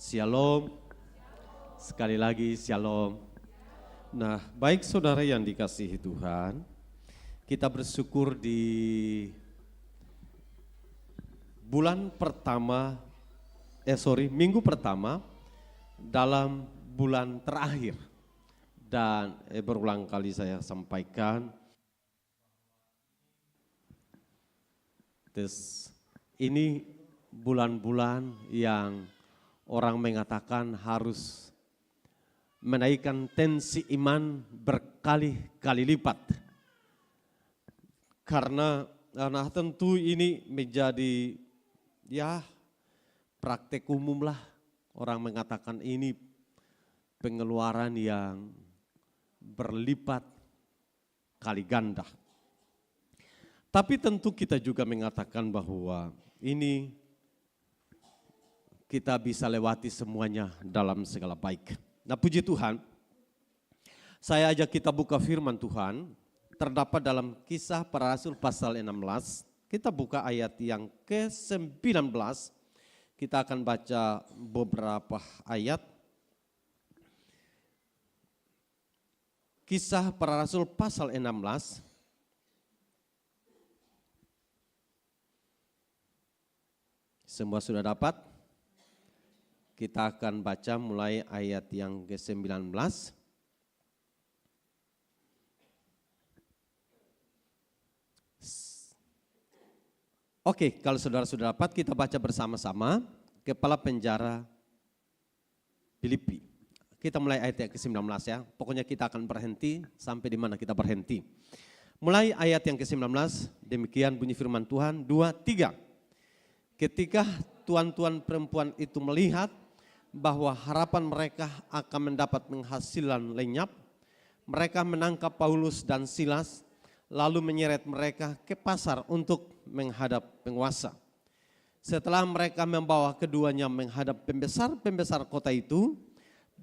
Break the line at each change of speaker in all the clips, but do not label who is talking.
Shalom, sekali lagi shalom. Nah, baik saudara yang dikasihi Tuhan, kita bersyukur di minggu pertama dalam bulan terakhir. Dan berulang kali saya sampaikan, ini bulan-bulan yang orang mengatakan harus menaikkan tensi iman berkali-kali lipat. Karena tentu ini menjadi praktek umum lah. Orang mengatakan ini pengeluaran yang berlipat kali ganda. Tapi tentu kita juga mengatakan bahwa ini kita bisa lewati semuanya dalam segala baik. Nah, puji Tuhan, saya ajak kita buka firman Tuhan, terdapat dalam Kisah Para Rasul pasal 16, kita buka ayat yang ke-19, kita akan baca beberapa ayat. Kisah Para Rasul pasal 16, semua sudah dapat? Kita akan baca mulai ayat yang ke-19. Oke, kalau saudara sudah dapat, kita baca bersama-sama. Kepala penjara Filipi. Kita mulai ayat yang ke-19 ya. Pokoknya kita akan berhenti sampai di mana kita berhenti. Mulai ayat yang ke-19, demikian bunyi firman Tuhan, 2, 3. Ketika tuan-tuan perempuan itu melihat bahwa harapan mereka akan mendapat penghasilan lenyap, mereka menangkap Paulus dan Silas, lalu menyeret mereka ke pasar untuk menghadap penguasa. Setelah mereka membawa keduanya menghadap pembesar-pembesar kota itu,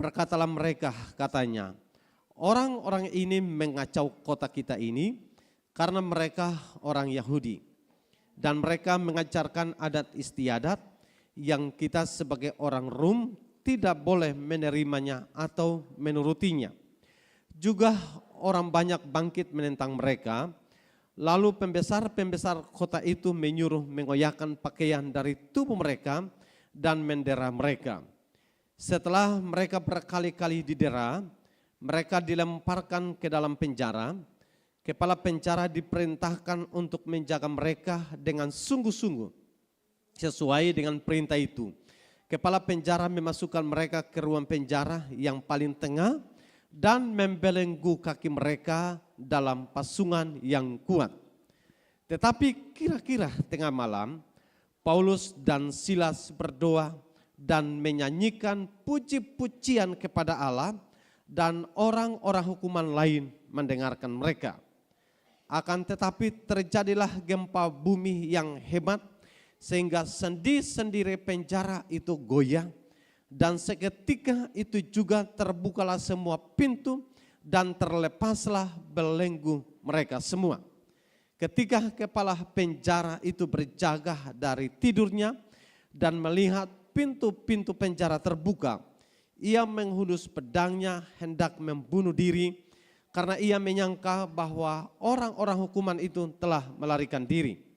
berkatalah mereka, katanya, orang-orang ini mengacau kota kita ini karena mereka orang Yahudi. Dan mereka mengajarkan adat istiadat yang kita sebagai orang Rom tidak boleh menerimanya atau menurutinya. Juga orang banyak bangkit menentang mereka, lalu pembesar-pembesar kota itu menyuruh mengoyakkan pakaian dari tubuh mereka dan mendera mereka. Setelah mereka berkali-kali didera, mereka dilemparkan ke dalam penjara. Kepala penjara diperintahkan untuk menjaga mereka dengan sungguh-sungguh sesuai dengan perintah itu. Kepala penjara memasukkan mereka ke ruang penjara yang paling tengah dan membelenggu kaki mereka dalam pasungan yang kuat. Tetapi kira-kira tengah malam, Paulus dan Silas berdoa dan menyanyikan puji-pujian kepada Allah, dan orang-orang hukuman lain mendengarkan mereka. Akan tetapi terjadilah gempa bumi yang hebat, sehingga sendi-sendi penjara itu goyah, dan seketika itu juga terbukalah semua pintu dan terlepaslah belenggu mereka semua. Ketika kepala penjara itu berjaga dari tidurnya dan melihat pintu-pintu penjara terbuka, ia menghunus pedangnya hendak membunuh diri, karena ia menyangka bahwa orang-orang hukuman itu telah melarikan diri.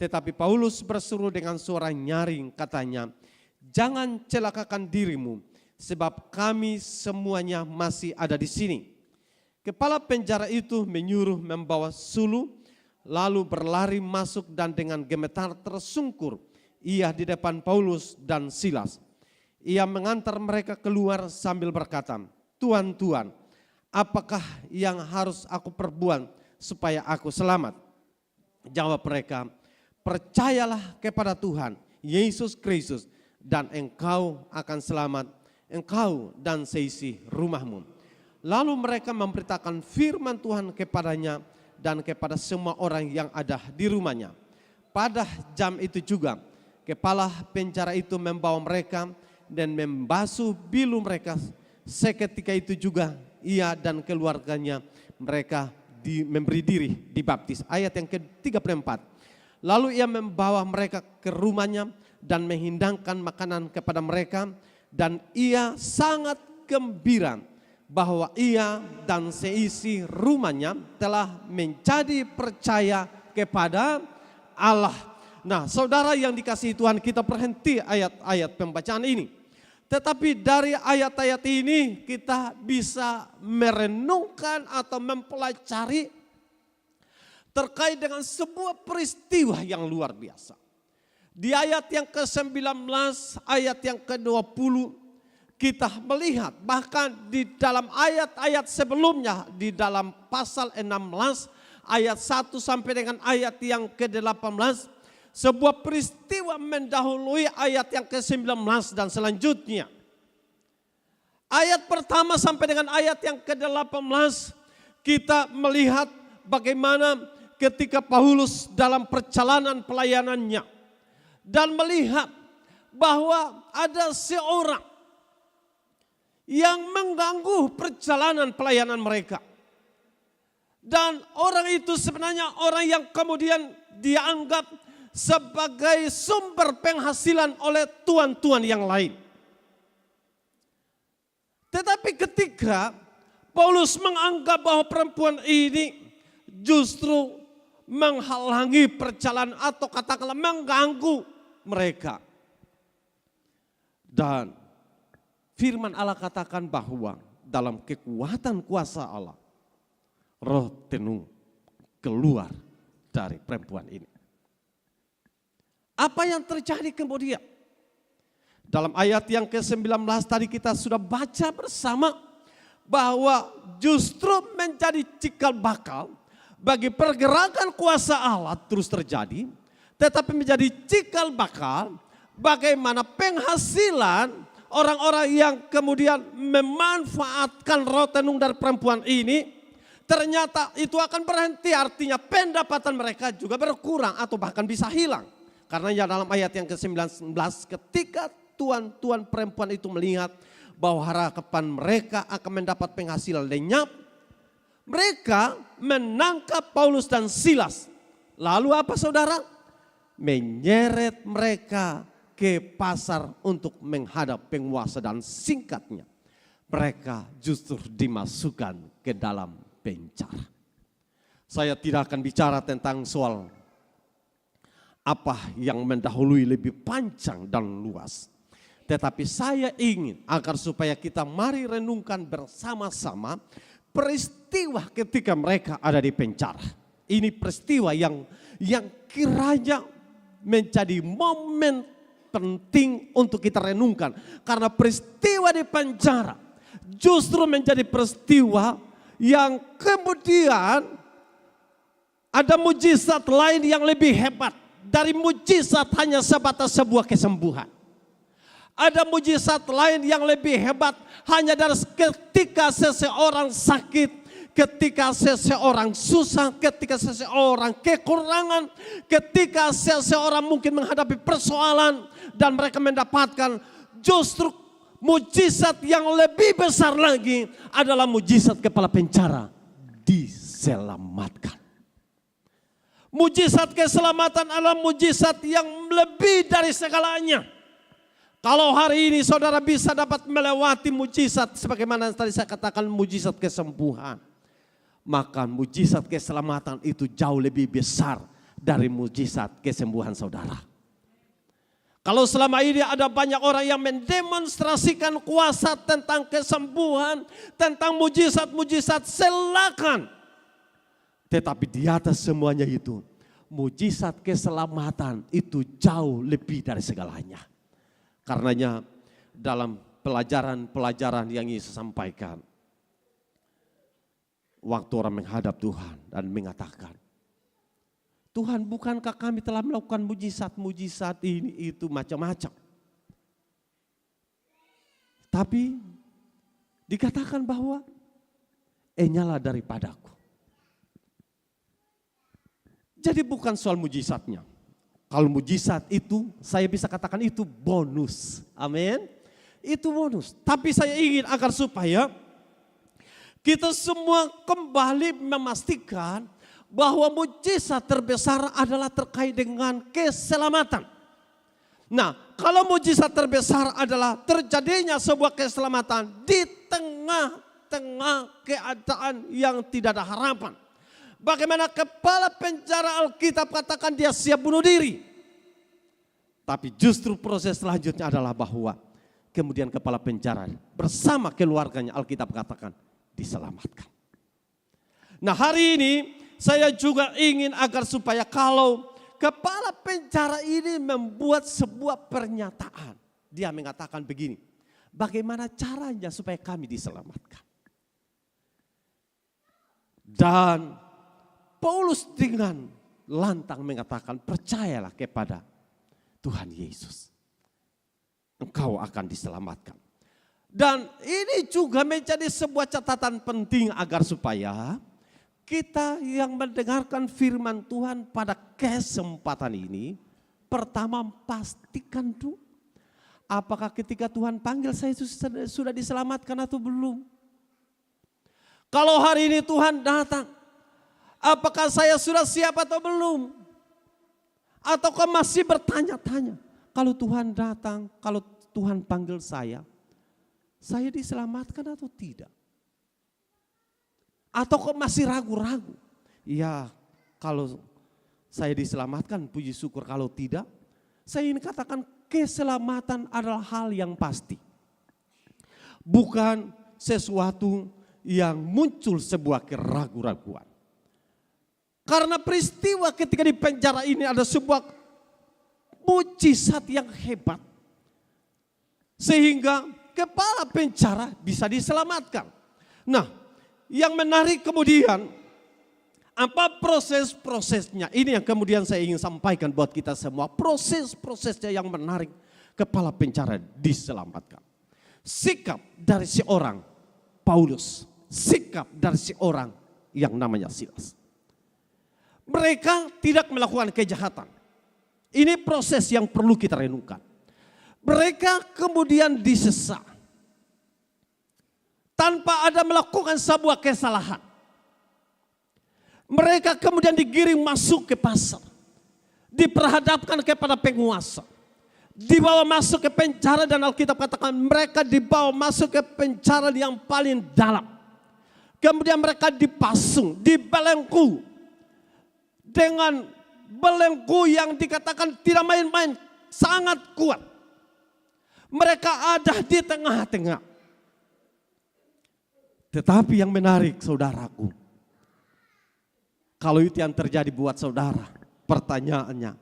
Tetapi Paulus berseru dengan suara nyaring, katanya, jangan celakakan dirimu, sebab kami semuanya masih ada di sini. Kepala penjara itu menyuruh membawa suluh, lalu berlari masuk dan dengan gemetar tersungkur ia di depan Paulus dan Silas. Ia mengantar mereka keluar sambil berkata, Tuan, apakah yang harus aku perbuat supaya aku selamat? Jawab mereka, percayalah kepada Tuhan Yesus Kristus dan engkau akan selamat, engkau dan seisi rumahmu. Lalu mereka memberitakan firman Tuhan kepadanya dan kepada semua orang yang ada di rumahnya. Pada jam itu juga kepala penjara itu membawa mereka dan membasuh bilu mereka. Seketika itu juga ia dan keluarganya mereka memberi diri dibaptis. Ayat yang ke-34. Lalu ia membawa mereka ke rumahnya dan menghidangkan makanan kepada mereka, dan ia sangat gembira bahwa ia dan seisi rumahnya telah menjadi percaya kepada Allah. Nah, saudara yang dikasihi Tuhan, kita berhenti ayat-ayat pembacaan ini. Tetapi dari ayat-ayat ini kita bisa merenungkan atau mempelajari terkait dengan sebuah peristiwa yang luar biasa. Di ayat yang ke-19, ayat yang ke-20 kita melihat bahkan di dalam ayat-ayat sebelumnya, di dalam pasal 16 ayat 1 sampai dengan ayat yang ke-18, sebuah peristiwa mendahului ayat yang ke-19 dan selanjutnya. Ayat pertama sampai dengan ayat yang ke-18 kita melihat bagaimana ketika Paulus dalam perjalanan pelayanannya dan melihat bahwa ada seorang yang mengganggu perjalanan pelayanan mereka. Dan orang itu sebenarnya orang yang kemudian dianggap sebagai sumber penghasilan oleh tuan-tuan yang lain. Tetapi ketika Paulus menganggap bahwa perempuan ini justru menghalangi perjalanan atau katakanlah mengganggu mereka. Dan firman Allah katakan bahwa dalam kekuatan kuasa Allah, roh tenung keluar dari perempuan ini. Apa yang terjadi kemudian? Dalam ayat yang ke-19 tadi kita sudah baca bersama bahwa justru menjadi cikal bakal bagi pergerakan kuasa Allah terus terjadi, tetapi menjadi cikal bakal bagaimana penghasilan orang-orang yang kemudian memanfaatkan roh tenung dari perempuan ini, ternyata itu akan berhenti, artinya pendapatan mereka juga berkurang atau bahkan bisa hilang. Karena ya dalam ayat yang ke-19 ketika tuan-tuan perempuan itu melihat bahwa harapan mereka akan mendapat penghasilan lenyap, mereka menangkap Paulus dan Silas. Lalu apa saudara? Menyeret mereka ke pasar untuk menghadap penguasa dan singkatnya mereka justru dimasukkan ke dalam penjara. Saya tidak akan bicara tentang soal apa yang mendahului lebih panjang dan luas. Tetapi saya ingin agar supaya kita mari renungkan bersama-sama peristiwa ketika mereka ada di penjara. Ini peristiwa yang kiranya menjadi momen penting untuk kita renungkan. Karena peristiwa di penjara justru menjadi peristiwa yang kemudian ada mujizat lain yang lebih hebat. Dari mujizat hanya sebatas sebuah kesembuhan. Ada mujizat lain yang lebih hebat hanya dari ketika seseorang sakit, ketika seseorang susah, ketika seseorang kekurangan, ketika seseorang mungkin menghadapi persoalan dan mereka mendapatkan justru mujizat yang lebih besar lagi adalah mujizat kepala penjara diselamatkan. Mujizat keselamatan adalah mujizat yang lebih dari segalanya. Kalau hari ini saudara bisa dapat melewati mujizat sebagaimana tadi saya katakan mujizat kesembuhan, maka mujizat keselamatan itu jauh lebih besar dari mujizat kesembuhan saudara. Kalau selama ini ada banyak orang yang mendemonstrasikan kuasa tentang kesembuhan, tentang mujizat-mujizat, silakan. Tetapi di atas semuanya itu, mujizat keselamatan itu jauh lebih dari segalanya. Karenanya dalam pelajaran-pelajaran yang Yesus sampaikan, waktu orang menghadap Tuhan dan mengatakan, Tuhan, bukankah kami telah melakukan mujizat-mujizat ini itu macam-macam. Tapi dikatakan bahwa nyala daripadaku. Jadi bukan soal mujizatnya. Kalau mujizat itu saya bisa katakan itu bonus. Amin. Itu bonus. Tapi saya ingin agar supaya kita semua kembali memastikan bahwa mujizat terbesar adalah terkait dengan keselamatan. Nah, kalau mujizat terbesar adalah terjadinya sebuah keselamatan di tengah-tengah keadaan yang tidak ada harapan. Bagaimana kepala penjara Alkitab katakan dia siap bunuh diri. Tapi justru proses selanjutnya adalah bahwa kemudian kepala penjara bersama keluarganya Alkitab katakan diselamatkan. Nah, hari ini saya juga ingin agar supaya kalau kepala penjara ini membuat sebuah pernyataan. Dia mengatakan begini, bagaimana caranya supaya kami diselamatkan. Dan Paulus dengan lantang mengatakan, percayalah kepada Tuhan Yesus. Engkau akan diselamatkan. Dan ini juga menjadi sebuah catatan penting agar supaya kita yang mendengarkan firman Tuhan pada kesempatan ini, pertama pastikan dulu, apakah ketika Tuhan panggil saya sudah diselamatkan atau belum. Kalau hari ini Tuhan datang, apakah saya sudah siap atau belum? Ataukah masih bertanya-tanya, kalau Tuhan datang, kalau Tuhan panggil saya diselamatkan atau tidak? Atau kok masih ragu-ragu? Ya, kalau saya diselamatkan puji syukur, kalau tidak, saya ingin katakan keselamatan adalah hal yang pasti. Bukan sesuatu yang muncul sebuah keraguan-raguan. Karena peristiwa ketika di penjara ini ada sebuah mujizat yang hebat. Sehingga kepala penjara bisa diselamatkan. Nah, yang menarik kemudian, apa proses-prosesnya? Ini yang kemudian saya ingin sampaikan buat kita semua. Proses-prosesnya yang menarik, kepala penjara diselamatkan. Sikap dari seorang Paulus, sikap dari seorang yang namanya Silas. Mereka tidak melakukan kejahatan. Ini proses yang perlu kita renungkan. Mereka kemudian disesat tanpa ada melakukan sebuah kesalahan. Mereka kemudian digiring masuk ke pasar. Diperhadapkan kepada penguasa. Dibawa masuk ke penjara dan Alkitab katakan mereka dibawa masuk ke penjara yang paling dalam. Kemudian mereka dipasung, dibelenggu. Dengan belenggu yang dikatakan tidak main-main, sangat kuat. Mereka ada di tengah-tengah. Tetapi yang menarik saudaraku, kalau itu yang terjadi buat saudara, pertanyaannya,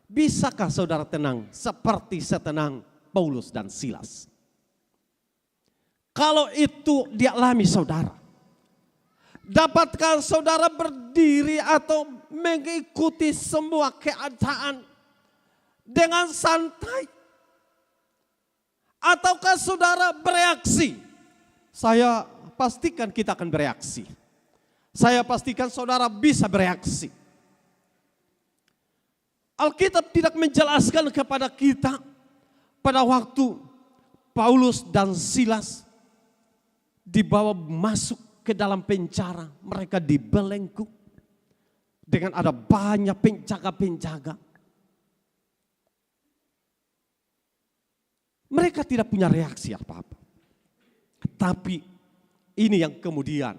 bisakah saudara tenang seperti setenang Paulus dan Silas? Kalau itu dialami saudara, dapatkah saudara berdiri atau mengikuti semua keadaan dengan santai? Ataukah saudara bereaksi? Saya pastikan kita akan bereaksi. Saya pastikan saudara bisa bereaksi. Alkitab tidak menjelaskan kepada kita pada waktu Paulus dan Silas dibawa masuk ke dalam penjara, mereka dibelenggu dengan ada banyak penjaga-penjaga. Mereka tidak punya reaksi apa-apa. Tapi ini yang kemudian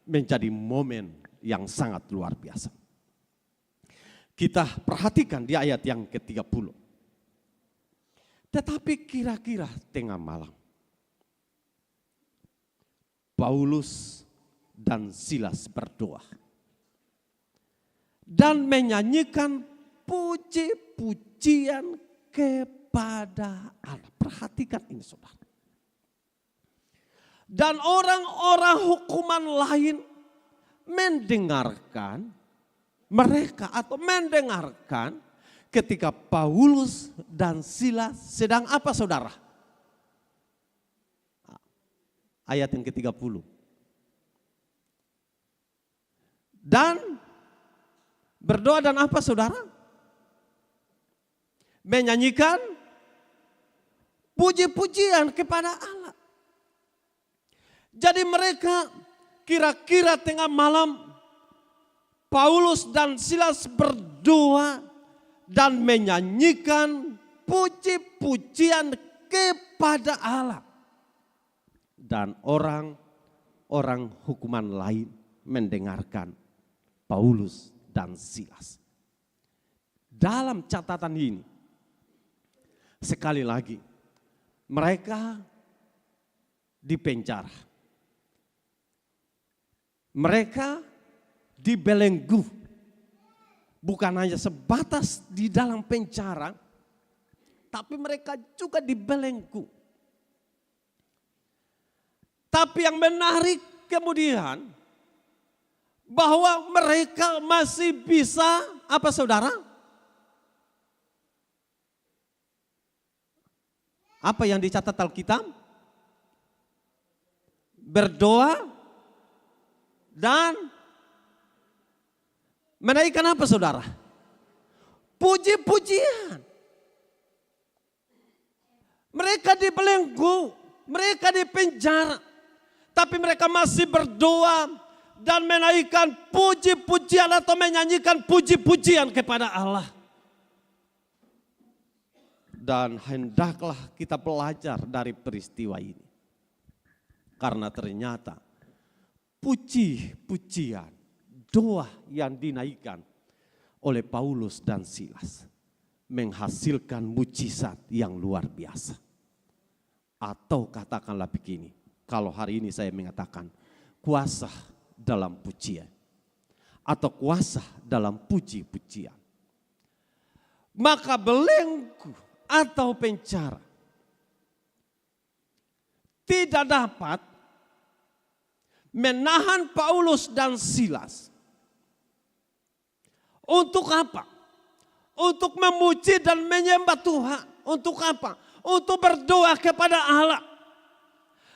menjadi momen yang sangat luar biasa. Kita perhatikan di ayat yang ke-30. Tetapi kira-kira tengah malam, Paulus dan Silas berdoa dan menyanyikan puji-pujian kepada Allah. Perhatikan ini saudara. Dan orang-orang hukuman lain mendengarkan mereka atau mendengarkan ketika Paulus dan Silas sedang apa saudara? Ayat yang ke-30. Dan berdoa dan apa saudara? Menyanyikan puji-pujian kepada Allah. Jadi mereka kira-kira tengah malam Paulus dan Silas berdoa dan menyanyikan puji-pujian kepada Allah. Dan orang hukuman lain mendengarkan Paulus dan Silas. Dalam catatan ini, sekali lagi, mereka dipenjara. Mereka dibelenggu. Bukan hanya sebatas di dalam penjara, tapi mereka juga dibelenggu. Tapi yang menarik kemudian, bahwa mereka masih bisa, apa saudara? Apa yang dicatat Alkitab? Berdoa dan menaikkan apa saudara? Puji-pujian. Mereka dibelenggu, mereka dipenjara. Tapi mereka masih berdoa dan menaikkan puji-pujian atau menyanyikan puji-pujian kepada Allah. Dan hendaklah kita belajar dari peristiwa ini. Karena ternyata puji-pujian, doa yang dinaikkan oleh Paulus dan Silas menghasilkan mujizat yang luar biasa. Atau katakanlah begini, kalau hari ini saya mengatakan kuasa dalam pujian atau kuasa dalam puji-pujian, maka belenggu atau penjara tidak dapat menahan Paulus dan Silas. Untuk apa? Untuk memuji dan menyembah Tuhan. Untuk apa? Untuk berdoa kepada Allah.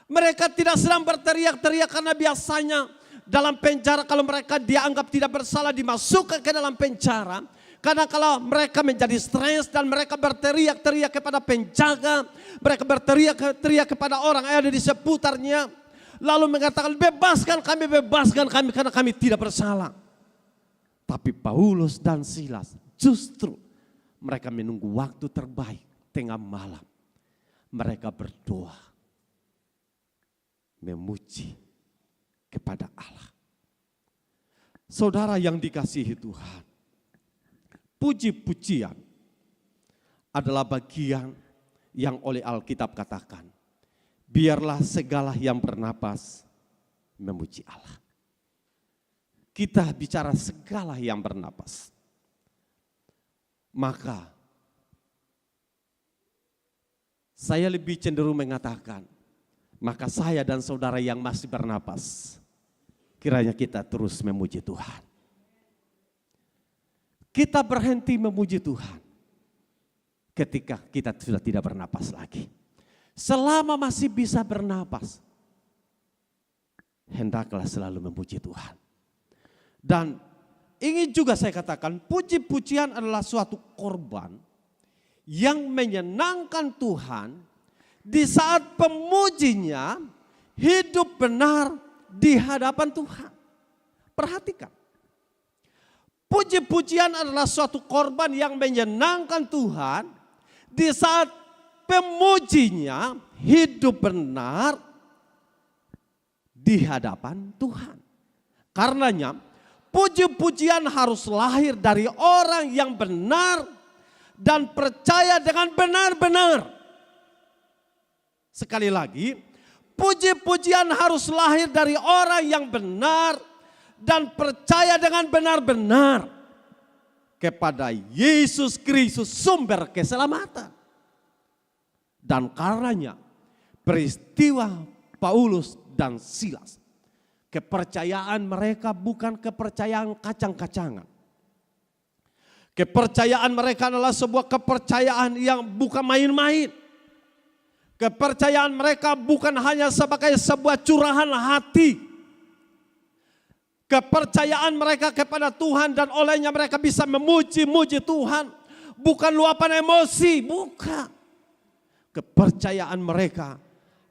Mereka tidak sedang berteriak-teriak karena biasanya dalam penjara kalau mereka dianggap tidak bersalah dimasukkan ke dalam penjara. Karena kalau mereka menjadi stres dan mereka berteriak-teriak kepada penjaga, mereka berteriak-teriak kepada orang yang ada di seputarnya, lalu mengatakan bebaskan kami karena kami tidak bersalah. Tapi Paulus dan Silas justru mereka menunggu waktu terbaik tengah malam. Mereka berdoa, memuji kepada Allah. Saudara yang dikasihi Tuhan, puji-pujian adalah bagian yang oleh Alkitab katakan, biarlah segala yang bernapas memuji Allah. Kita bicara segala yang bernapas. Maka saya lebih cenderung mengatakan, maka saya dan saudara yang masih bernapas, kiranya kita terus memuji Tuhan. Kita berhenti memuji Tuhan ketika kita sudah tidak bernapas lagi. Selama masih bisa bernapas, hendaklah selalu memuji Tuhan. Dan ingin juga saya katakan, puji-pujian adalah suatu korban yang menyenangkan Tuhan di saat pemujinya hidup benar di hadapan Tuhan. Perhatikan. Puji-pujian adalah suatu korban yang menyenangkan Tuhan di saat pemujinya hidup benar di hadapan Tuhan. Karenanya puji-pujian harus lahir dari orang yang benar dan percaya dengan benar-benar. Sekali lagi, puji-pujian harus lahir dari orang yang benar dan percaya dengan benar-benar kepada Yesus Kristus sumber keselamatan. Dan karenanya peristiwa Paulus dan Silas, kepercayaan mereka bukan kepercayaan kacang-kacangan. Kepercayaan mereka adalah sebuah kepercayaan yang bukan main-main. Kepercayaan mereka bukan hanya sebagai sebuah curahan hati. Kepercayaan mereka kepada Tuhan dan olehnya mereka bisa memuji-muji Tuhan. Bukan luapan emosi, bukan. Kepercayaan mereka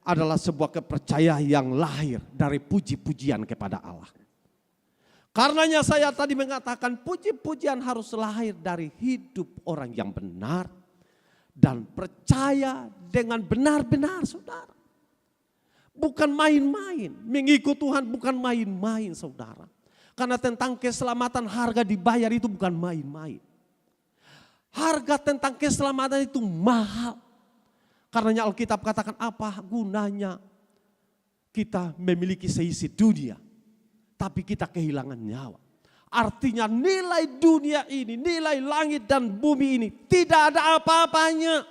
adalah sebuah kepercayaan yang lahir dari puji-pujian kepada Allah. Karenanya saya tadi mengatakan puji-pujian harus lahir dari hidup orang yang benar dan percaya dengan benar-benar saudara. Bukan main-main, mengikut Tuhan bukan main-main saudara. Karena tentang keselamatan harga dibayar itu bukan main-main. Harga tentang keselamatan itu mahal. Karenanya Alkitab katakan apa gunanya kita memiliki seisi dunia, tapi kita kehilangan nyawa. Artinya nilai dunia ini, nilai langit dan bumi ini tidak ada apa-apanya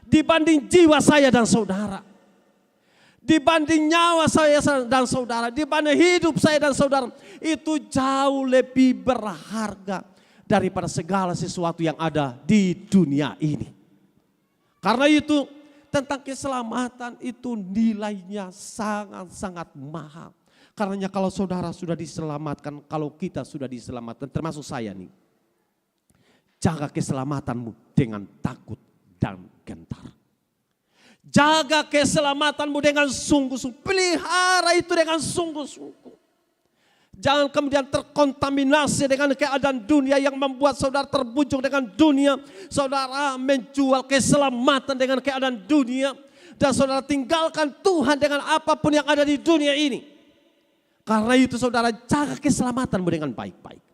dibanding jiwa saya dan saudara. Dibanding nyawa saya dan saudara, dibanding hidup saya dan saudara, itu jauh lebih berharga daripada segala sesuatu yang ada di dunia ini. Karena itu tentang keselamatan itu nilainya sangat-sangat mahal. Karena kalau saudara sudah diselamatkan, kalau kita sudah diselamatkan, termasuk saya nih, jaga keselamatanmu dengan takut dan gentar. Jaga keselamatanmu dengan sungguh-sungguh. Pelihara itu dengan sungguh-sungguh. Jangan kemudian terkontaminasi dengan keadaan dunia yang membuat saudara terbujuk dengan dunia. Saudara menjual keselamatan dengan keadaan dunia. Dan saudara tinggalkan Tuhan dengan apapun yang ada di dunia ini. Karena itu saudara jaga keselamatanmu dengan baik-baik.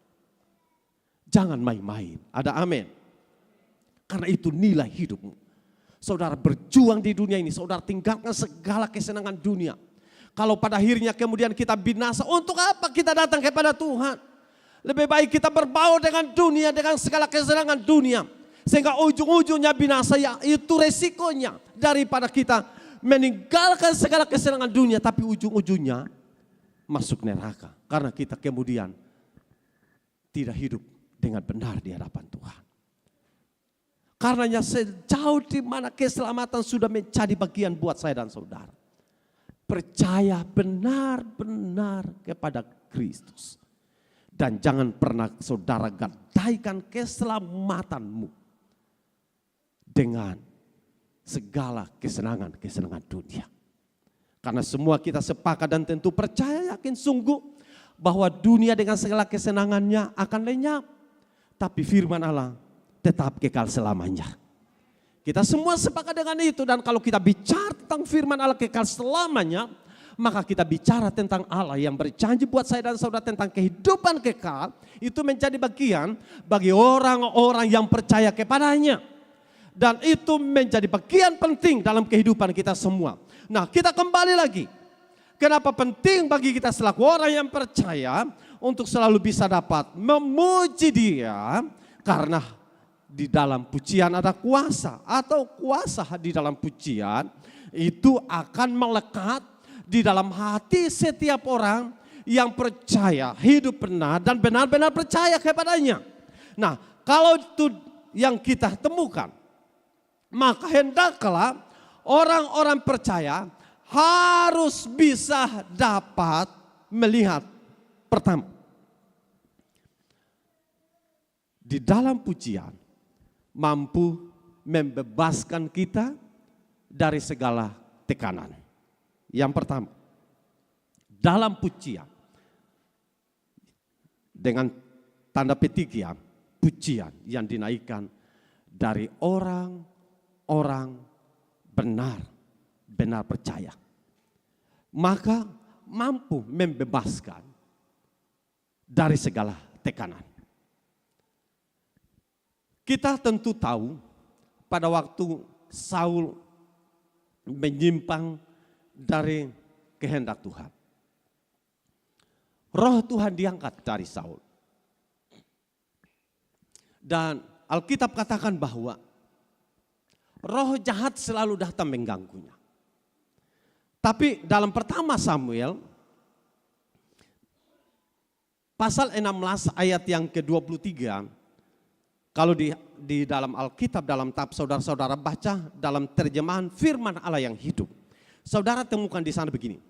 Jangan main-main. Ada amin. Karena itu nilai hidupmu. Saudara berjuang di dunia ini, saudara tinggalkan segala kesenangan dunia. Kalau pada akhirnya kemudian kita binasa, untuk apa kita datang kepada Tuhan? Lebih baik kita berbaur dengan dunia, dengan segala kesenangan dunia. Sehingga ujung-ujungnya binasa, ya itu resikonya. Daripada kita meninggalkan segala kesenangan dunia, tapi ujung-ujungnya masuk neraka. Karena kita kemudian tidak hidup dengan benar di hadapan Tuhan. Karenanya sejauh di mana keselamatan sudah menjadi bagian buat saya dan saudara. Percaya benar-benar kepada Kristus. Dan jangan pernah saudara gadaikan keselamatanmu dengan segala kesenangan-kesenangan dunia. Karena semua kita sepakat dan tentu percaya yakin sungguh bahwa dunia dengan segala kesenangannya akan lenyap. Tapi firman Allah tetap kekal selamanya. Kita semua sepakat dengan itu, dan kalau kita bicara tentang firman Allah kekal selamanya, maka kita bicara tentang Allah yang berjanji buat saya dan saudara tentang kehidupan kekal, itu menjadi bagian bagi orang-orang yang percaya kepadanya. Dan itu menjadi bagian penting dalam kehidupan kita semua. Nah, kita kembali lagi. Kenapa penting bagi kita selaku orang yang percaya untuk selalu bisa dapat memuji Dia? Karena di dalam pujian ada kuasa, atau kuasa di dalam pujian itu akan melekat di dalam hati setiap orang yang percaya, hidup benar dan benar-benar percaya kepadanya. Nah, kalau itu yang kita temukan, maka hendaklah orang-orang percaya harus bisa dapat melihat pertama, di dalam pujian mampu membebaskan kita dari segala tekanan. Yang pertama, dalam pujian, dengan tanda petik ya, pujian yang dinaikkan dari orang-orang benar percaya, maka mampu membebaskan dari segala tekanan. Kita tentu tahu pada waktu Saul menyimpang dari kehendak Tuhan, roh Tuhan diangkat dari Saul. Dan Alkitab katakan bahwa roh jahat selalu datang mengganggunya. Tapi dalam pertama Samuel pasal 16 ayat yang ke-23, kalau di dalam Alkitab, dalam tab saudara-saudara baca dalam terjemahan firman Allah yang hidup, saudara temukan di sana begini.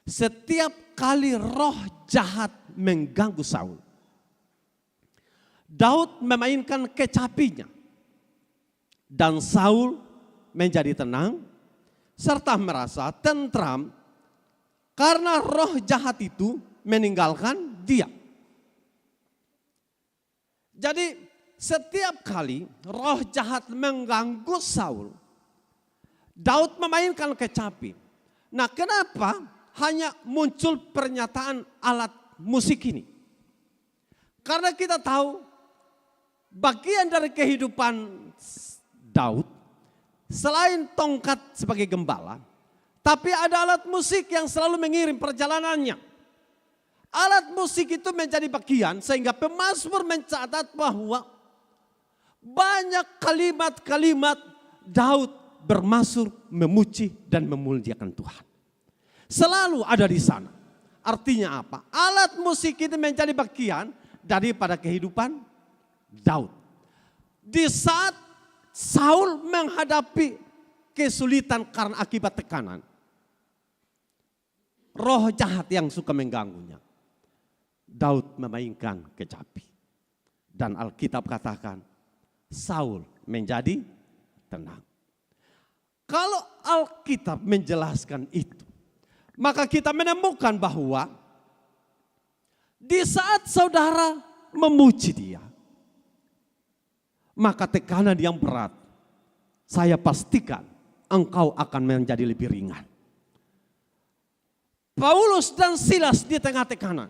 Setiap kali roh jahat mengganggu Saul, Daud memainkan kecapinya, dan Saul menjadi tenang serta merasa tentram karena roh jahat itu meninggalkan dia. Jadi setiap kali roh jahat mengganggu Saul, Daud memainkan kecapi. Nah, kenapa hanya muncul pernyataan alat musik ini? Karena kita tahu bagian dari kehidupan Daud selain tongkat sebagai gembala, tapi ada alat musik yang selalu mengiring perjalanannya. Alat musik itu menjadi bagian sehingga pemazmur mencatat bahwa banyak kalimat-kalimat Daud bermasmur memuji dan memuliakan Tuhan. Selalu ada di sana. Artinya apa? Alat musik itu menjadi bagian daripada kehidupan Daud. Di saat Saul menghadapi kesulitan karena akibat tekanan, roh jahat yang suka mengganggunya, Daud memainkan kecapi. Dan Alkitab katakan Saul menjadi tenang. Kalau Alkitab menjelaskan itu, maka kita menemukan bahwa di saat saudara memuji dia, maka tekanan yang berat, saya pastikan engkau akan menjadi lebih ringan. Paulus dan Silas di tengah tekanan,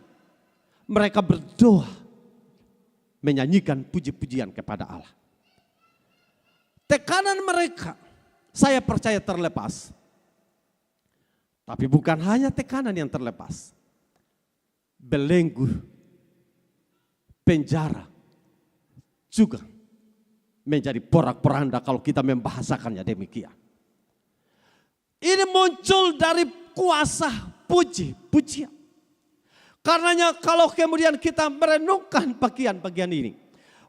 mereka berdoa, menyanyikan puji-pujian kepada Allah. Tekanan mereka, saya percaya terlepas. Tapi bukan hanya tekanan yang terlepas. Belenggu, penjara, juga menjadi porak-poranda kalau kita membahasakannya demikian. Ini muncul dari kuasa puji-pujian. Karenanya kalau kemudian kita merenungkan bagian-bagian ini,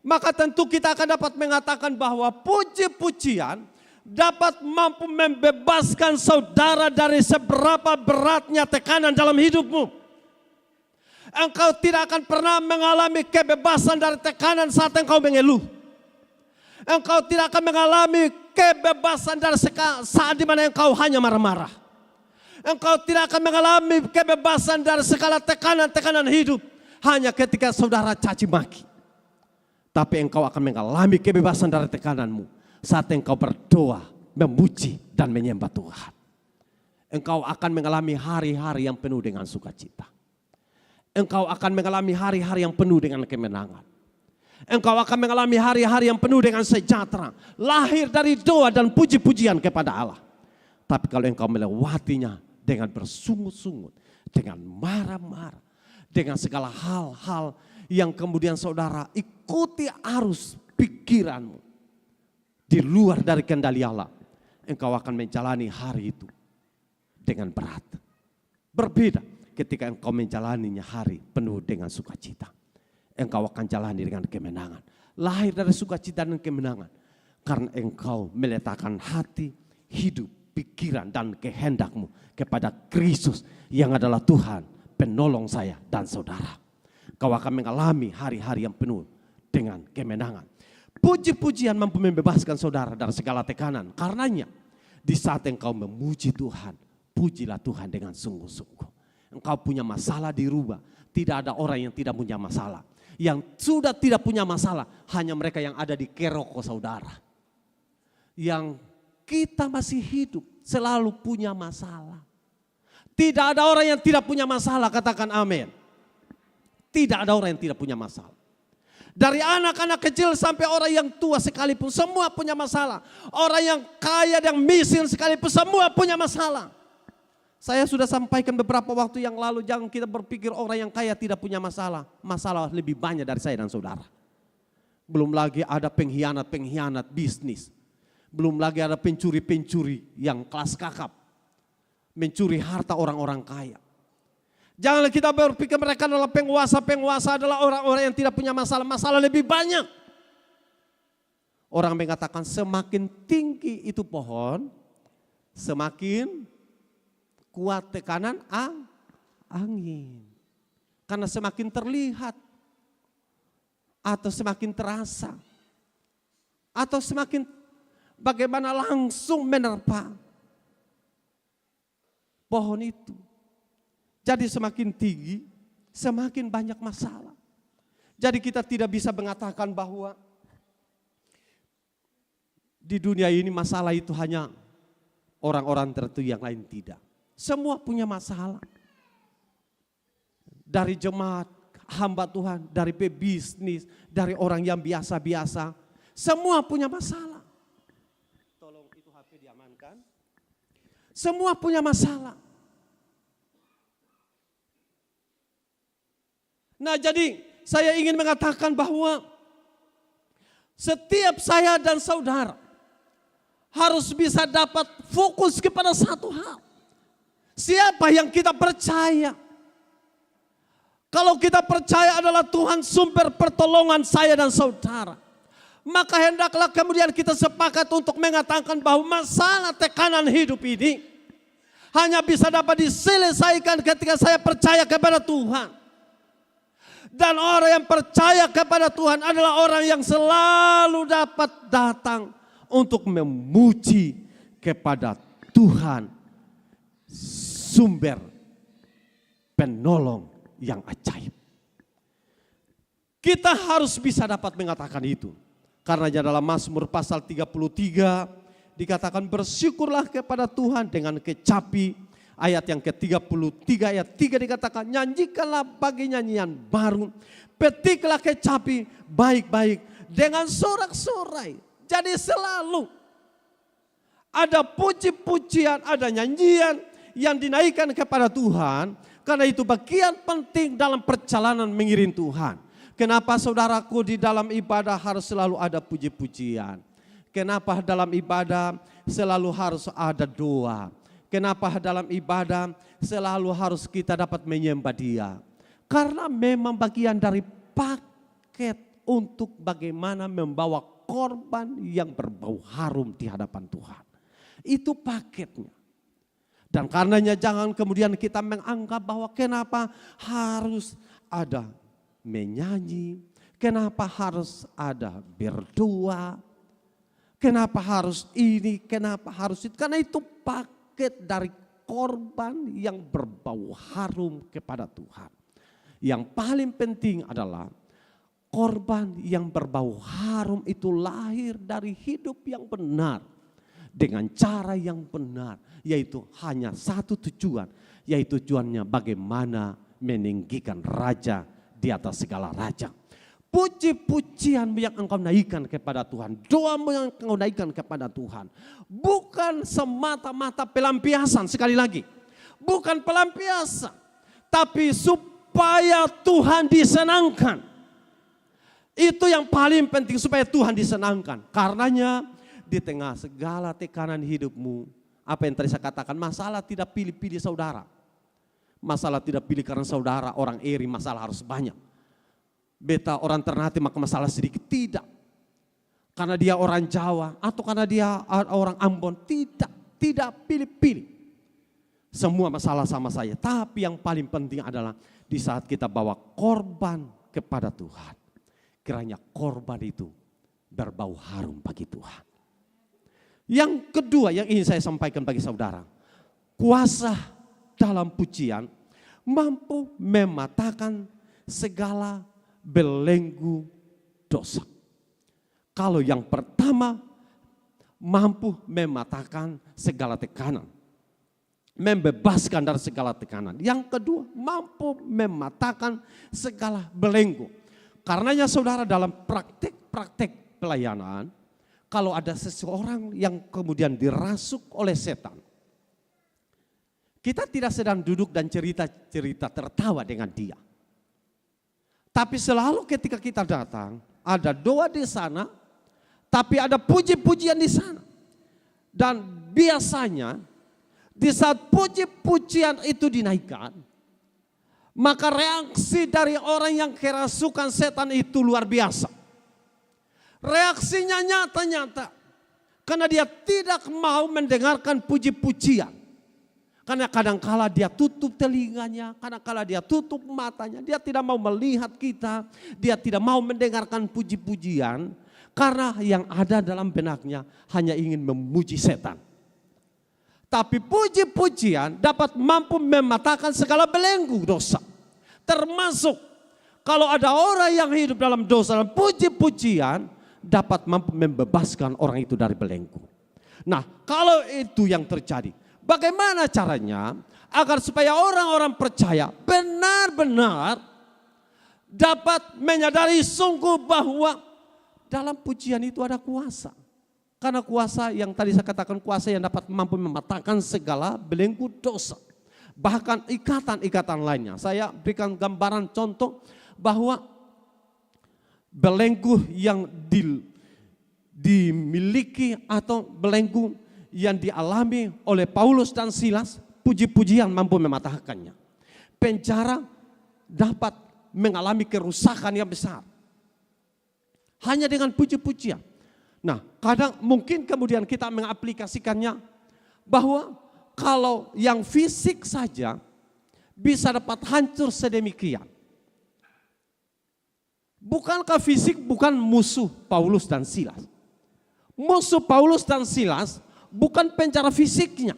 maka tentu kita akan dapat mengatakan bahwa puji-pujian dapat mampu membebaskan saudara dari seberapa beratnya tekanan dalam hidupmu. Engkau tidak akan pernah mengalami kebebasan dari tekanan saat engkau mengeluh. Engkau tidak akan mengalami kebebasan dari saat dimana engkau hanya marah-marah. Engkau tidak akan mengalami kebebasan dari segala tekanan-tekanan hidup hanya ketika saudara caci maki. Tapi engkau akan mengalami kebebasan dari tekananmu saat engkau berdoa, memuji dan menyembah Tuhan. Engkau akan mengalami hari-hari yang penuh dengan sukacita. Engkau akan mengalami hari-hari yang penuh dengan kemenangan. Engkau akan mengalami hari-hari yang penuh dengan sejahtera, lahir dari doa dan puji-pujian kepada Allah. Tapi kalau engkau melewatinya dengan bersungut-sungut, dengan marah-marah, dengan segala hal-hal yang kemudian saudara ikuti arus pikiranmu di luar dari kendali Allah, engkau akan menjalani hari itu dengan berat. Berbeda ketika engkau menjalaninya hari penuh dengan sukacita. Engkau akan jalani dengan kemenangan. Lahir dari sukacita dan kemenangan. Karena engkau meletakkan hati, hidup, pikiran dan kehendakmu kepada Kristus yang adalah Tuhan, penolong saya dan saudara. Kau akan mengalami hari-hari yang penuh dengan kemenangan. Puji-pujian mampu membebaskan saudara dari segala tekanan. Karenanya di saat engkau memuji Tuhan, pujilah Tuhan dengan sungguh-sungguh. Engkau punya masalah dirubah. Tidak ada orang yang tidak punya masalah. Yang sudah tidak punya masalah hanya mereka yang ada di keroko saudara. Yang kita masih hidup selalu punya masalah. Tidak ada orang yang tidak punya masalah, katakan amin. Tidak ada orang yang tidak punya masalah. Dari anak-anak kecil sampai orang yang tua sekalipun semua punya masalah. Orang yang kaya dan miskin sekalipun semua punya masalah. Saya sudah sampaikan beberapa waktu yang lalu, jangan kita berpikir orang yang kaya tidak punya masalah. Masalah lebih banyak dari saya dan saudara. Belum lagi ada pengkhianat-pengkhianat bisnis. Belum lagi ada pencuri-pencuri yang kelas kakap. Mencuri harta orang-orang kaya. Janganlah kita berpikir mereka adalah penguasa-penguasa, adalah orang-orang yang tidak punya masalah. Masalah lebih banyak. Orang mengatakan semakin tinggi itu pohon, semakin kuat tekanan angin. Karena semakin terlihat, atau semakin terasa, atau semakin bagaimana langsung menerpa pohon itu. Jadi semakin tinggi, semakin banyak masalah. Jadi kita tidak bisa mengatakan bahwa di dunia ini masalah itu hanya orang-orang tertentu, yang lain tidak. Semua punya masalah. Dari jemaat, hamba Tuhan, dari pebisnis, dari orang yang biasa-biasa. Semua punya masalah. Tolong itu HP diamankan. Semua punya masalah. Nah, jadi saya ingin mengatakan bahwa setiap saya dan saudara harus bisa dapat fokus kepada satu hal. Siapa yang kita percaya? Kalau kita percaya adalah Tuhan sumber pertolongan saya dan saudara, maka hendaklah kemudian kita sepakat untuk mengatakan bahwa masalah tekanan hidup ini hanya bisa dapat diselesaikan ketika saya percaya kepada Tuhan. Dan orang yang percaya kepada Tuhan adalah orang yang selalu dapat datang untuk memuji kepada Tuhan, sumber penolong yang ajaib. Kita harus bisa dapat mengatakan itu. Karena dalam Mazmur pasal 33 dikatakan bersyukurlah kepada Tuhan dengan kecapi. Ayat yang ke-33 ayat 3 dikatakan nyanyikanlah bagi nyanyian baru. Petiklah kecapi baik-baik dengan sorak-sorai. Jadi selalu ada puji-pujian, ada nyanyian yang dinaikkan kepada Tuhan. Karena itu bagian penting dalam perjalanan mengiring Tuhan. Kenapa saudaraku di dalam ibadah harus selalu ada puji-pujian? Kenapa dalam ibadah selalu harus ada doa? Kenapa dalam ibadah selalu harus kita dapat menyembah Dia? Karena memang bagian dari paket untuk bagaimana membawa korban yang berbau harum di hadapan Tuhan. Itu paketnya. Dan karenanya jangan kemudian kita menganggap bahwa kenapa harus ada menyanyi, kenapa harus ada berdoa, kenapa harus ini, kenapa harus itu. Karena itu paket dari korban yang berbau harum kepada Tuhan. Yang paling penting adalah korban yang berbau harum itu lahir dari hidup yang benar. Dengan cara yang benar, yaitu hanya satu tujuan, yaitu tujuannya bagaimana meninggikan raja di atas segala raja. Puji-pujian yang engkau naikkan kepada Tuhan, doamu yang engkau naikkan kepada Tuhan, bukan semata-mata pelampiasan. Sekali lagi, bukan pelampiasan, tapi supaya Tuhan disenangkan. Itu yang paling penting, supaya Tuhan disenangkan. Karenanya di tengah segala tekanan hidupmu, apa yang tadi saya katakan, masalah tidak pilih-pilih saudara. Masalah tidak pilih karena saudara orang iri, masalah harus banyak. Beta orang Ternate maka masalah sedikit, tidak. Karena dia orang Jawa atau karena dia orang Ambon, tidak pilih-pilih. Semua masalah sama saya, tapi yang paling penting adalah di saat kita bawa korban kepada Tuhan, kiranya korban itu berbau harum bagi Tuhan. Yang kedua yang ingin saya sampaikan bagi saudara, kuasa dalam pujian mampu mematahkan segala belenggu dosa. Kalau yang pertama mampu mematahkan segala tekanan, membebaskan dari segala tekanan. Yang kedua mampu mematahkan segala belenggu. Karenanya saudara dalam praktek pelayanan, kalau ada seseorang yang kemudian dirasuk oleh setan, kita tidak sedang duduk dan cerita-cerita tertawa dengan dia. Tapi selalu ketika kita datang, ada doa di sana, tapi ada puji-pujian di sana. Dan biasanya di saat puji-pujian itu dinaikkan, maka reaksi dari orang yang kerasukan setan itu luar biasa. Reaksinya nyata-nyata, karena dia tidak mau mendengarkan puji-pujian. Karena kadangkala dia tutup telinganya, kadangkala dia tutup matanya, dia tidak mau melihat kita, dia tidak mau mendengarkan puji-pujian, karena yang ada dalam benaknya hanya ingin memuji setan. Tapi puji-pujian dapat mampu mematahkan segala belenggu dosa. Termasuk kalau ada orang yang hidup dalam dosa dan puji-pujian, dapat mampu membebaskan orang itu dari belenggu. Nah, kalau itu yang terjadi, bagaimana caranya agar supaya orang-orang percaya benar-benar dapat menyadari sungguh bahwa dalam pujian itu ada kuasa. Karena kuasa yang tadi saya katakan, kuasa yang dapat mampu mematahkan segala belenggu dosa. Bahkan ikatan-ikatan lainnya. Saya berikan gambaran contoh bahwa belenggu yang dimiliki atau belenggu yang dialami oleh Paulus dan Silas, puji-pujian mampu mematahkannya. Penjara dapat mengalami kerusakan yang besar hanya dengan puji-pujian. Nah, kadang mungkin kemudian kita mengaplikasikannya bahwa kalau yang fisik saja bisa dapat hancur sedemikian. Bukankah fisik bukan musuh Paulus dan Silas? Musuh Paulus dan Silas bukan penjara fisiknya.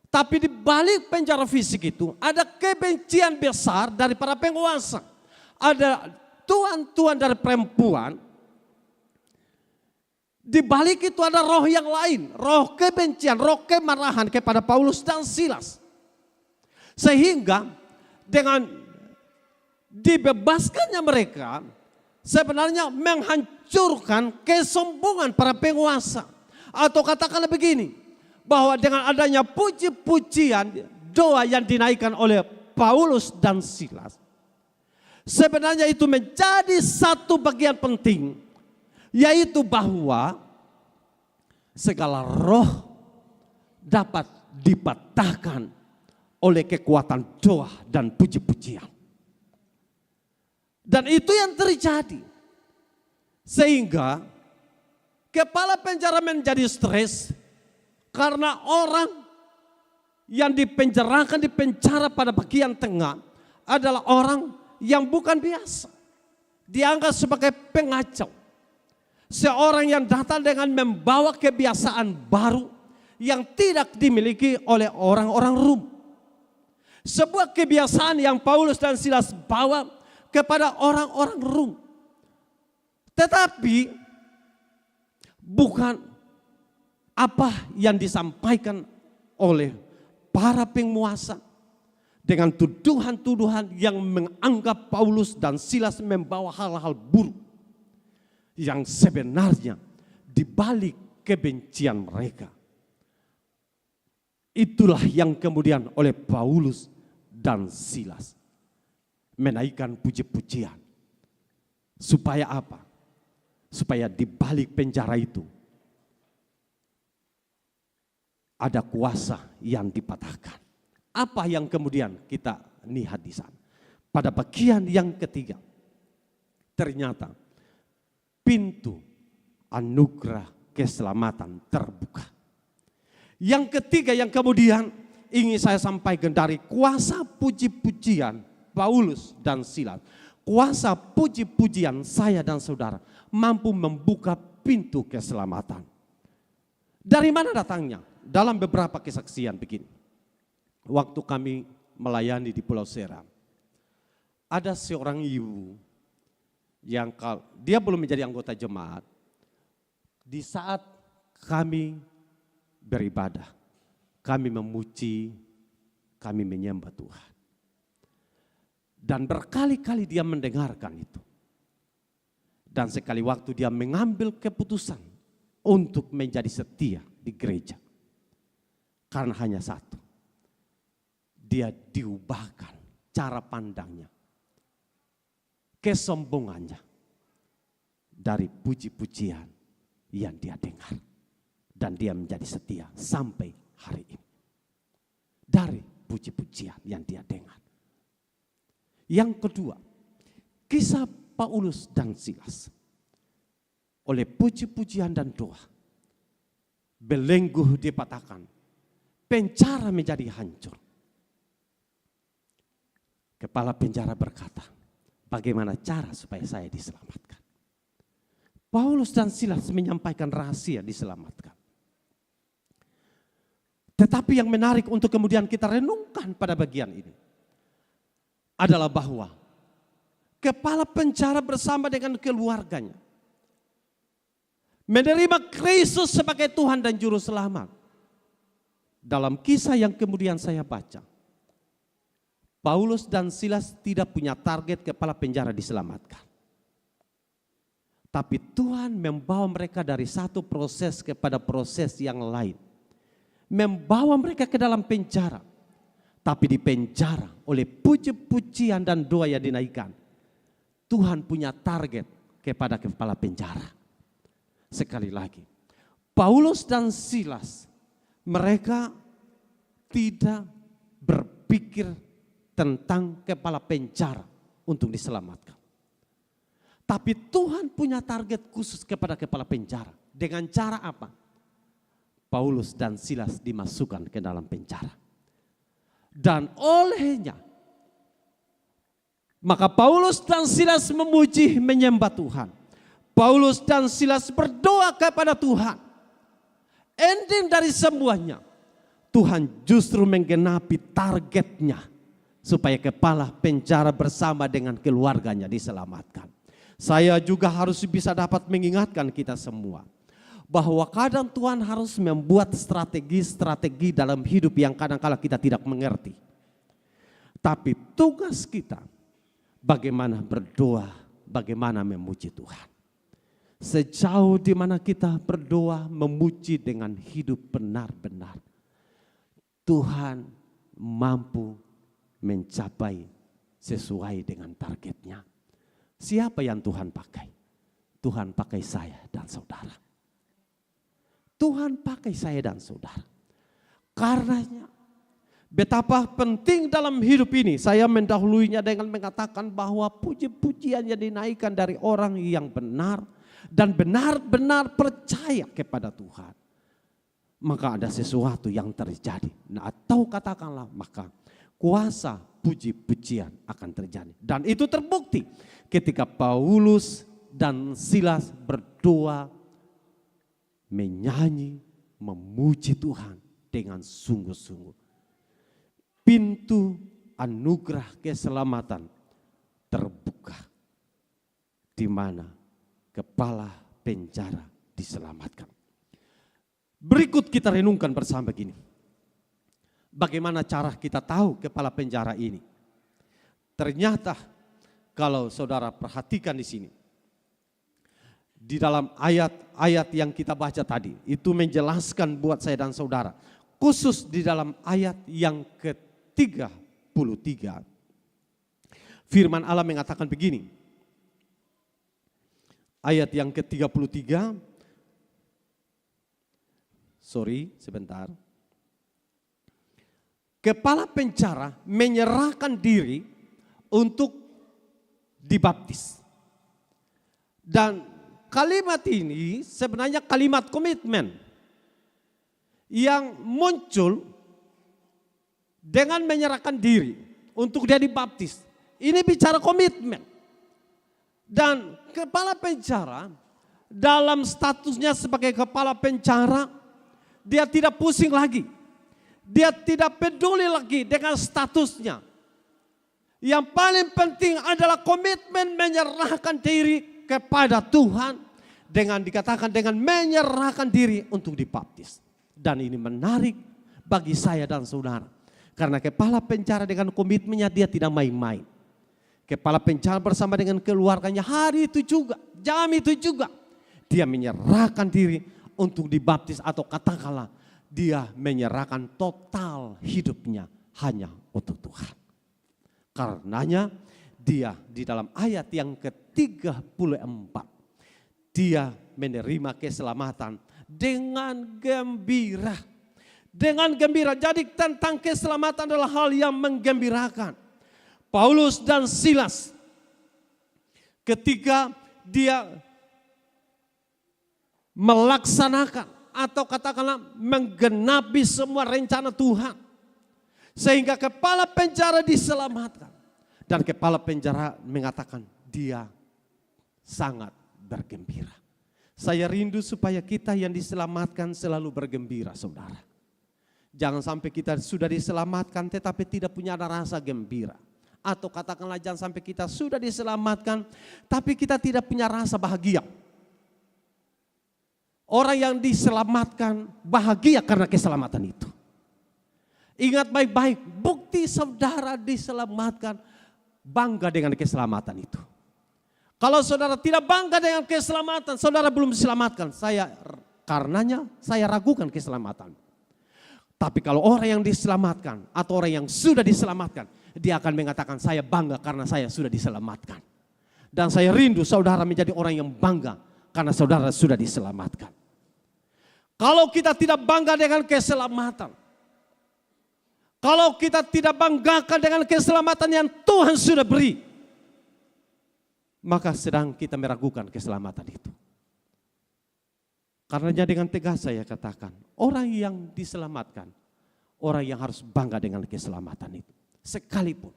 Tapi di balik penjara fisik itu ada kebencian besar dari para penguasa. Ada tuan-tuan dari perempuan. Di balik itu ada roh yang lain. Roh kebencian, roh kemarahan kepada Paulus dan Silas. Sehingga dengan dibebaskannya mereka sebenarnya menghancurkan kesombongan para penguasa. Atau katakanlah begini, bahwa dengan adanya puji-pujian doa yang dinaikkan oleh Paulus dan Silas, sebenarnya itu menjadi satu bagian penting, yaitu bahwa segala roh dapat dipatahkan oleh kekuatan doa dan puji-pujian. Dan itu yang terjadi. Sehingga kepala penjara menjadi stres karena orang yang dipenjarakan di penjara pada bagian tengah adalah orang yang bukan biasa. Dianggap sebagai pengacau. Seorang yang datang dengan membawa kebiasaan baru yang tidak dimiliki oleh orang-orang Rom. Sebuah kebiasaan yang Paulus dan Silas bawa kepada orang-orang Rom. Tetapi bukan apa yang disampaikan oleh para penguasa dengan tuduhan-tuduhan yang menganggap Paulus dan Silas membawa hal-hal buruk. Yang sebenarnya di balik kebencian mereka. Itulah yang kemudian oleh Paulus dan Silas menaikkan puji-pujian. Supaya apa? Supaya di balik penjara itu ada kuasa yang dipatahkan. Apa yang kemudian kita lihat di sana? Pada bagian yang ketiga, ternyata pintu anugerah keselamatan terbuka. Yang ketiga yang kemudian ingin saya sampaikan dari kuasa puji-pujian Paulus dan Silas. Kuasa puji-pujian saya dan saudara mampu membuka pintu keselamatan. Dari mana datangnya? Dalam beberapa kesaksian begini. Waktu kami melayani di Pulau Seram, ada seorang ibu yang dia belum menjadi anggota jemaat. Di saat kami beribadah, kami memuji, kami menyembah Tuhan. Dan berkali-kali dia mendengarkan itu. Dan sekali waktu dia mengambil keputusan untuk menjadi setia di gereja. Karena hanya satu, dia diubahkan cara pandangnya, kesombongannya dari puji-pujian yang dia dengar. Dan dia menjadi setia sampai hari ini. Dari puji-pujian yang dia dengar. Yang kedua, kisah Paulus dan Silas. Oleh puji-pujian dan doa, belenggu dipatahkan, penjara menjadi hancur. Kepala penjara berkata, bagaimana cara supaya saya diselamatkan? Paulus dan Silas menyampaikan rahasia diselamatkan. Tetapi yang menarik untuk kemudian kita renungkan pada bagian ini adalah bahwa kepala penjara bersama dengan keluarganya menerima Kristus sebagai Tuhan dan Juru Selamat. Dalam kisah yang kemudian saya baca, Paulus dan Silas tidak punya target kepala penjara diselamatkan. Tapi Tuhan membawa mereka dari satu proses kepada proses yang lain. Membawa mereka ke dalam penjara. Tapi di penjara oleh puji-pujian dan doa yang dinaikkan, Tuhan punya target kepada kepala penjara. Sekali lagi, Paulus dan Silas, mereka tidak berpikir tentang kepala penjara untuk diselamatkan. Tapi Tuhan punya target khusus kepada kepala penjara. Dengan cara apa? Paulus dan Silas dimasukkan ke dalam penjara. Dan olehnya, maka Paulus dan Silas memuji menyembah Tuhan. Paulus dan Silas berdoa kepada Tuhan. Ending dari semuanya, Tuhan justru menggenapi targetnya supaya kepala penjara bersama dengan keluarganya diselamatkan. Saya juga harus bisa dapat mengingatkan kita semua bahwa kadang Tuhan harus membuat strategi-strategi dalam hidup yang kadang-kala kita tidak mengerti. Tapi tugas kita bagaimana berdoa, bagaimana memuji Tuhan. Sejauh di mana kita berdoa memuji dengan hidup benar-benar, Tuhan mampu mencapai sesuai dengan targetnya. Siapa yang Tuhan pakai? Tuhan pakai saya dan saudara. Tuhan pakai saya dan saudara. Karenanya betapa penting dalam hidup ini, saya mendahuluinya dengan mengatakan bahwa puji-pujian yang dinaikkan dari orang yang benar dan benar-benar percaya kepada Tuhan, maka ada sesuatu yang terjadi. Nah, atau katakanlah maka kuasa puji-pujian akan terjadi. Dan itu terbukti ketika Paulus dan Silas berdoa, menyanyi, memuji Tuhan dengan sungguh-sungguh. Pintu anugerah keselamatan terbuka, di mana kepala penjara diselamatkan. Berikut kita renungkan bersama begini. Bagaimana cara kita tahu kepala penjara ini? Ternyata kalau saudara perhatikan di sini, di dalam ayat-ayat yang kita baca tadi, itu menjelaskan buat saya dan saudara. Khusus di dalam ayat yang ke-33, firman Allah mengatakan begini. Ayat yang ke-33, sebentar. Kepala penjara menyerahkan diri untuk dibaptis. Dan kalimat ini sebenarnya kalimat komitmen yang muncul dengan menyerahkan diri untuk dia dibaptis. Ini bicara komitmen. Dan kepala penjara dalam statusnya sebagai kepala penjara, dia tidak pusing lagi. Dia tidak peduli lagi dengan statusnya. Yang paling penting adalah komitmen menyerahkan diri kepada Tuhan. Dengan dikatakan dengan menyerahkan diri untuk dibaptis. Dan ini menarik bagi saya dan saudara. Karena kepala penjara dengan komitmennya dia tidak main-main. Kepala penjara bersama dengan keluarganya hari itu juga, jam itu juga. Dia menyerahkan diri untuk dibaptis atau katakanlah dia menyerahkan total hidupnya hanya untuk Tuhan. Karenanya dia di dalam ayat yang ke-34, dia menerima keselamatan dengan gembira. Dengan gembira, jadi tentang keselamatan adalah hal yang menggembirakan. Paulus dan Silas ketika dia melaksanakan atau katakanlah menggenapi semua rencana Tuhan. Sehingga kepala penjara diselamatkan. Dan kepala penjara mengatakan dia sangat bergembira. Saya rindu supaya kita yang diselamatkan selalu bergembira, saudara. Jangan sampai kita sudah diselamatkan tetapi tidak punya ada rasa gembira. Atau katakanlah jangan sampai kita sudah diselamatkan tapi kita tidak punya rasa bahagia. Orang yang diselamatkan bahagia karena keselamatan itu. Ingat baik-baik, bukti saudara diselamatkan, bangga dengan keselamatan itu. Kalau saudara tidak bangga dengan keselamatan, saudara belum diselamatkan. Karenanya saya ragukan keselamatan. Tapi kalau orang yang diselamatkan atau orang yang sudah diselamatkan, dia akan mengatakan saya bangga karena saya sudah diselamatkan. Dan saya rindu saudara menjadi orang yang bangga karena saudara sudah diselamatkan. Kalau kita tidak bangga dengan keselamatan, kalau kita tidak banggakan dengan keselamatan yang Tuhan sudah beri, maka sedang kita meragukan keselamatan itu. Karena dengan tegas saya katakan, orang yang diselamatkan, orang yang harus bangga dengan keselamatan itu. Sekalipun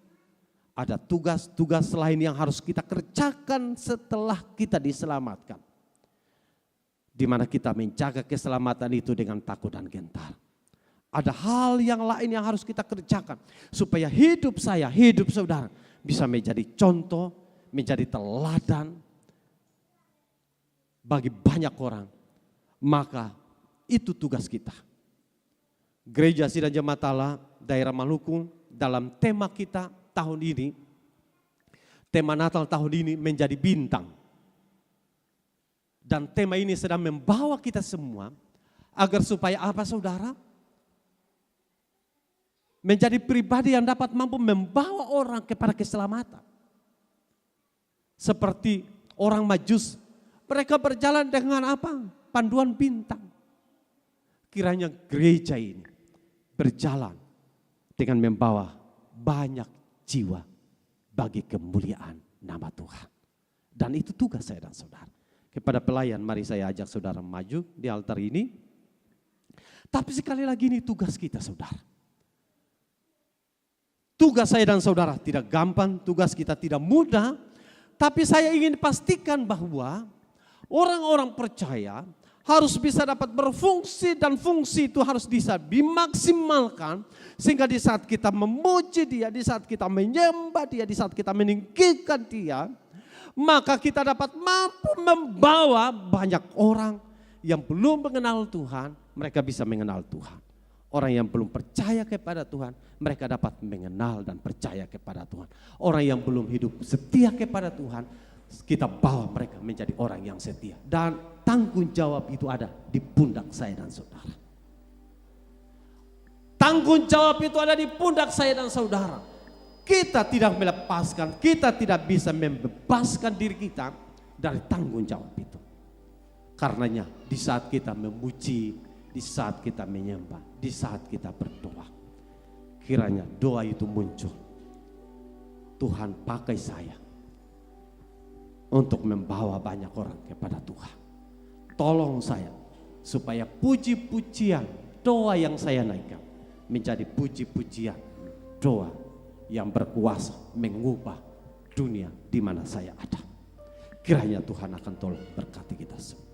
ada tugas-tugas lain yang harus kita kerjakan setelah kita diselamatkan. Di mana kita menjaga keselamatan itu dengan takut dan gentar. Ada hal yang lain yang harus kita kerjakan supaya hidup saya, hidup saudara bisa menjadi contoh, menjadi teladan bagi banyak orang. Maka itu tugas kita. Gereja Sidang Jemaat Allah daerah Maluku dalam tema kita tahun ini, tema Natal tahun ini menjadi bintang. Dan tema ini sedang membawa kita semua agar supaya apa saudara? Menjadi pribadi yang dapat mampu membawa orang kepada keselamatan. Seperti orang Majus, mereka berjalan dengan apa? Panduan bintang. Kiranya gereja ini berjalan dengan membawa banyak jiwa bagi kemuliaan nama Tuhan. Dan itu tugas saya dan saudara. Kepada pelayan, mari saya ajak saudara maju di altar ini. Tapi sekali lagi ini tugas kita saudara. Tugas saya dan saudara tidak gampang, tugas kita tidak mudah. Tapi saya ingin pastikan bahwa orang-orang percaya harus bisa dapat berfungsi dan fungsi itu harus bisa dimaksimalkan. Sehingga di saat kita memuji dia, di saat kita menyembah dia, di saat kita meninggikan dia, maka kita dapat mampu membawa banyak orang yang belum mengenal Tuhan, mereka bisa mengenal Tuhan. Orang yang belum percaya kepada Tuhan, mereka dapat mengenal dan percaya kepada Tuhan. Orang yang belum hidup setia kepada Tuhan, kita bawa mereka menjadi orang yang setia. Dan tanggung jawab itu ada di pundak saya dan saudara. Tanggung jawab itu ada di pundak saya dan saudara. Kita tidak melepaskan, kita tidak bisa membebaskan diri kita dari tanggung jawab itu. Karenanya di saat kita memuji, di saat kita menyembah, di saat kita berdoa, kiranya doa itu muncul. Tuhan pakai saya untuk membawa banyak orang kepada Tuhan. Tolong saya supaya puji-pujian doa yang saya naikkan menjadi puji-pujian doa yang berkuasa mengubah dunia di mana saya ada. Kiranya Tuhan akan tolong berkati kita semua.